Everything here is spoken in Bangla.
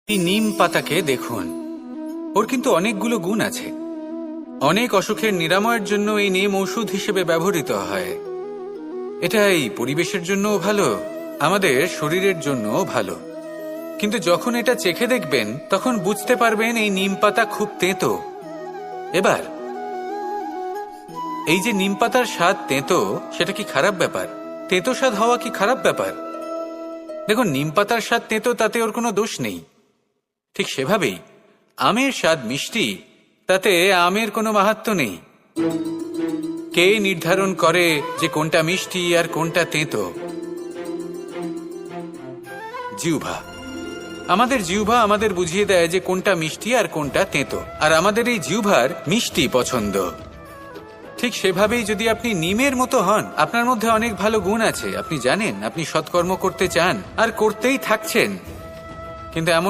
এই নিম পাতাকে দেখুন, ওর কিন্তু অনেকগুলো গুণ আছে। অনেক অসুখের নিরাময়ের জন্য এই নিম ঔষধ হিসেবে ব্যবহৃত হয়। এটা এই পরিবেশের জন্যও ভালো, আমাদের শরীরের জন্যও ভালো। কিন্তু যখন এটা চেখে দেখবেন তখন বুঝতে পারবেন এই নিম পাতা খুব তেঁতো। এবার এই যে নিম পাতার স্বাদ তেঁতো, সেটা কি খারাপ ব্যাপার? তেঁতো স্বাদ হওয়া কি খারাপ ব্যাপার? দেখুন, নিম পাতার স্বাদ তেঁতো, তাতে ওর কোনো দোষ নেই। ঠিক সেভাবেই আমের স্বাদ মিষ্টি, তাতে আমের কোনো মাহাত্ম্য নেই। কে নির্ধারণ করে যে কোনটা মিষ্টি আর কোনটা তেঁতো? জিহ্বা। আমাদের জিহ্বা আমাদের বুঝিয়ে দেয় যে কোনটা মিষ্টি আর কোনটা তেঁতো, আর আমাদের এই জিহ্বার মিষ্টি পছন্দ। ঠিক সেভাবেই যদি আপনি নিমের মতো হন, আপনার মধ্যে অনেক ভালো গুণ আছে, আপনি জানেন, আপনি সৎকর্ম করতে চান আর করতেই থাকছেন, কিন্তু এমন